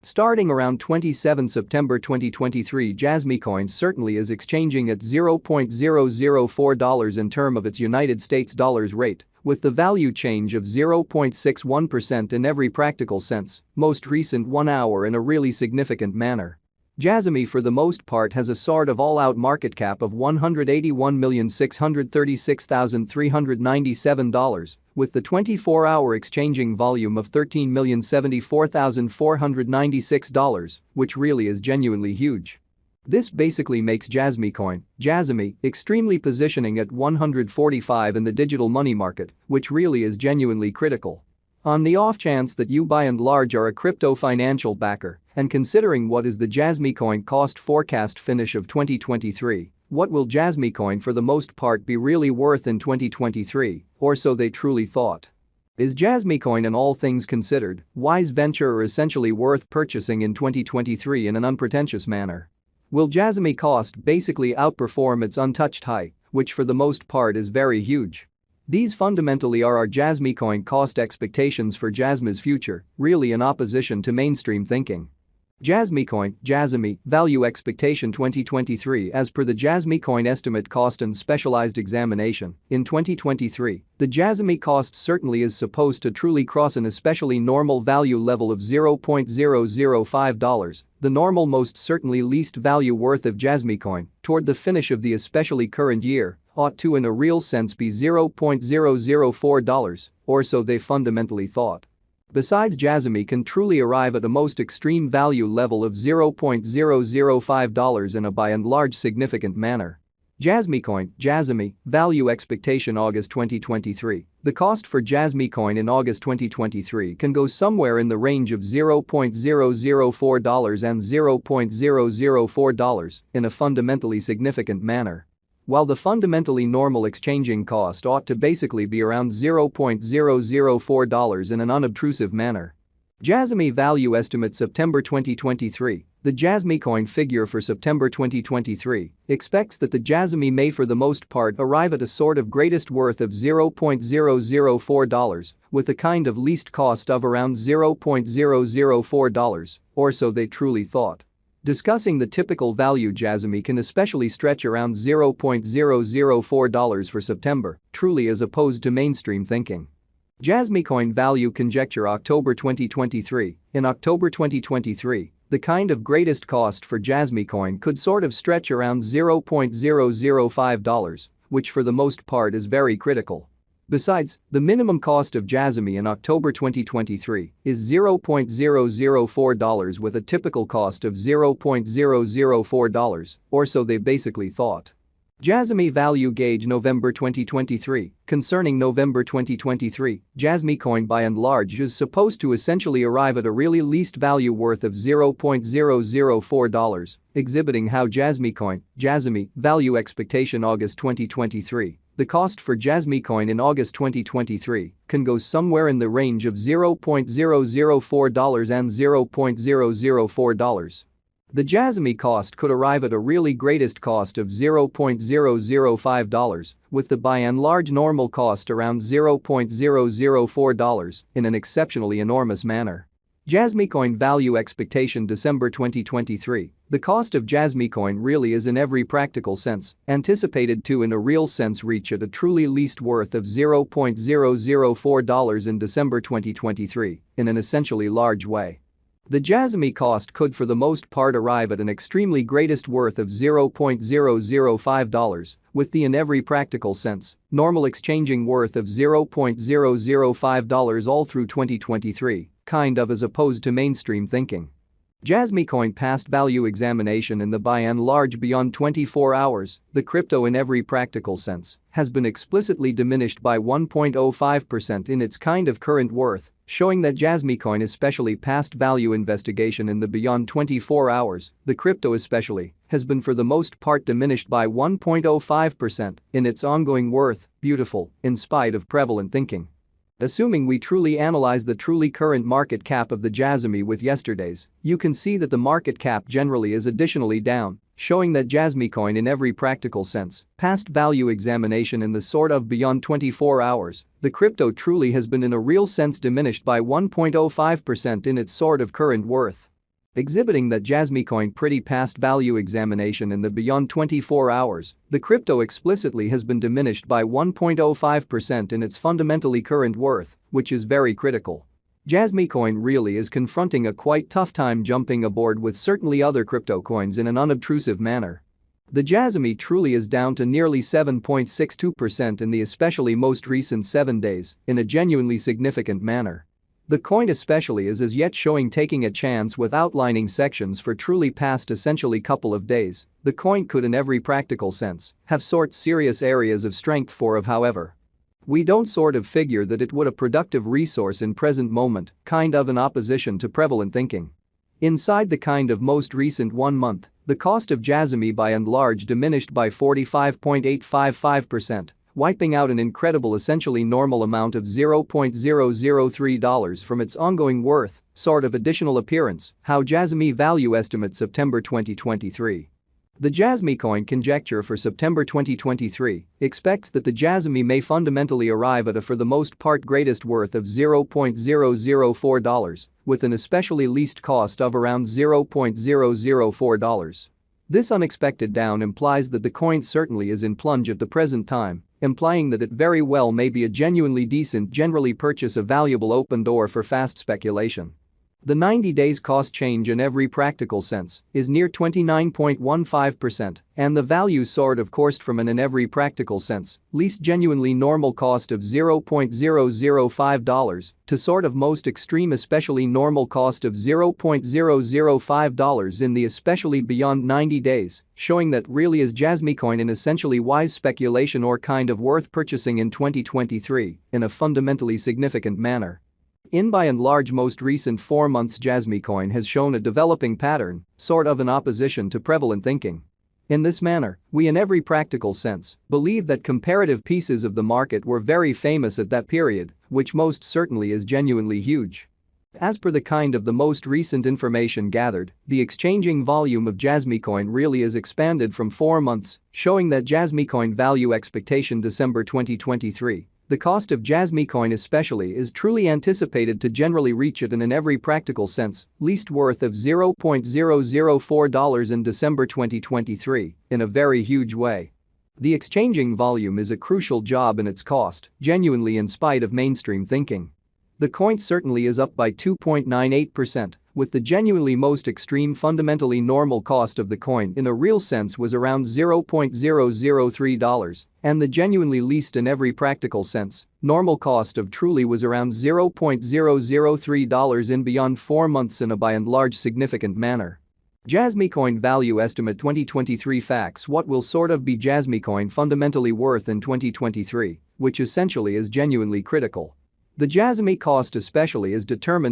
Starting around 27 September 2023, Jasmy coin certainly is exchanging at $0.004 in term of its United States dollars rate, with the value change of 0.61% in every practical sense, most recent 1 hour in a really significant manner. Jasmy for the most part has a sort of all-out market cap of $181,636,397, with the 24-hour exchanging volume of $13,074,496, which really is genuinely huge. This basically makes Jasmy extremely positioning at 145 in the digital money market, which really is genuinely critical. On the off chance that you by and large are a crypto financial backer, and considering what is the Jasmy coin cost forecast finish of 2023, what will Jasmy coin for the most part be really worth in 2023, or so they truly thought? Is Jasmy coin in all things considered wise venture or essentially worth purchasing in 2023 in an unpretentious manner? Will Jasmy cost basically outperform its untouched high, which for the most part is very huge? These fundamentally are our Jasmy coin cost expectations for Jasmy's future, really in opposition to mainstream thinking. Jasmy value expectation 2023. As per the Jasmy coin estimate cost and specialized examination, in 2023, the Jasmy cost certainly is supposed to truly cross an especially normal value level of $0.005, the normal most certainly least value worth of Jasmy coin, toward the finish of the especially current year, ought to in a real sense be $0.004, or so they fundamentally thought. Besides, Jasmy can truly arrive at a most extreme value level of $0.005 in a by and large significant manner. Jasmy value expectation August 2023. The cost for Jasmy coin in August 2023 can go somewhere in the range of $0.004 and $0.004 in a fundamentally significant manner. While the fundamentally normal exchanging cost ought to basically be around $0.004 in an unobtrusive manner. Jasmy value estimate September 2023. The Jasmy coin figure for September 2023 expects that the Jasmy may for the most part arrive at a sort of greatest worth of $0.004, with a kind of least cost of around $0.004, or so they truly thought. Discussing the typical value, Jasmy can especially stretch around $0.004 for September, truly as opposed to mainstream thinking. Jasmy coin value conjecture October 2023. In October 2023, the kind of greatest cost for Jasmy coin could sort of stretch around $0.005, which for the most part is very critical. Besides, the minimum cost of Jasmy in October 2023 is $0.004 with a typical cost of $0.004, or so they basically thought. Jasmy value gauge November 2023. Concerning November 2023, Jasmy coin by and large is supposed to essentially arrive at a really least value worth of $0.004, exhibiting how Jasmy value expectation August 2023. The cost for Jasmy coin in August 2023 can go somewhere in the range of $0.004 and $0.004. The Jasmy cost could arrive at a really greatest cost of $0.005, with the by and large normal cost around $0.004 in an exceptionally enormous manner. Jasmy coin value expectation December 2023. The cost of Jasmy coin really is in every practical sense anticipated to in a real sense reach at a truly least worth of $0.004 in December 2023 in an essentially large way. The Jasmy cost could for the most part arrive at an extremely greatest worth of $0.005, with the in every practical sense normal exchanging worth of $0.005 all through 2023, kind of as opposed to mainstream thinking. Jasmy coin past value examination in the by and large beyond 24 hours, the crypto in every practical sense has been explicitly diminished by 1.05% in its kind of current worth, showing that Jasmy coin especially past value investigation in the beyond 24 hours, the crypto especially, has been for the most part diminished by 1.05% in its ongoing worth, beautiful, in spite of prevalent thinking. Assuming we truly analyze the truly current market cap of the Jasmy with yesterday's, you can see that the market cap generally is additionally down, showing that Jasmy coin in every practical sense, past value examination in the sort of beyond 24 hours, the crypto truly has been in a real sense diminished by 1.05% in its sort of current worth. exhibiting that Jasmy coin pretty passed value examination in the beyond 24 hours. The crypto explicitly has been diminished by 1.05% in its fundamentally current worth, which is very critical. Jasmy coin really is confronting a quite tough time jumping aboard with certainly other crypto coins in an unobtrusive manner. The Jasmy truly is down to nearly 7.62% in the especially most recent 7 days, in a genuinely significant manner. The coin especially is as yet showing taking a chance with outlining sections for truly past essentially couple of days. The coin could in every practical sense have serious areas of strength however. We don't figure that it would a productive resource in present moment, kind of in opposition to prevalent thinking. Inside the kind of most recent 1 month, the cost of Jasmy by and large diminished by 45.855%, wiping out an incredible essentially normal amount of $0.003 from its ongoing worth, additional appearance, how Jasmy value estimate September 2023. The Jasmy coin conjecture for September 2023 expects that the Jasmy may fundamentally arrive at a for the most part greatest worth of $0.004, with an especially least cost of around $0.004. This unexpected down implies that the coin certainly is in plunge at the present time, implying that it very well may be a genuinely decent generally purchase a valuable open door for fast speculation. The 90 days cost change in every practical sense is near 29.15%, and the value of course from an in every practical sense least genuinely normal cost of $0.005 to most extreme especially normal cost of $0.005 in the especially beyond 90 days, showing that really is Jasmy coin an essentially wise speculation or kind of worth purchasing in 2023 in a fundamentally significant manner. In by and large most recent 4 months Jasmy coin has shown a developing pattern, in opposition to prevalent thinking. In this manner, we in every practical sense believe that comparative pieces of the market were very famous at that period, which most certainly is genuinely huge. As per the kind of the most recent information gathered, the exchanging volume of Jasmy coin really is expanded from 4 months, showing that Jasmy coin value expectation December 2023. The cost of Jasmy coin especially is truly anticipated to generally reach it in every practical sense, least worth of $0.004 in December 2023, in a very huge way. The exchanging volume is a crucial job in its cost, genuinely in spite of mainstream thinking. The coin certainly is up by 2.98%, with the genuinely most extreme fundamentally normal cost of the coin in a real sense was around $0.003, and the genuinely least in every practical sense normal cost of truly was around $0.003 in beyond 4 months in a by and large significant manner. Jasmy coin value estimate 2023 facts. What will be Jasmy coin fundamentally worth in 2023, which essentially is genuinely critical. The Jasmy cost especially is determined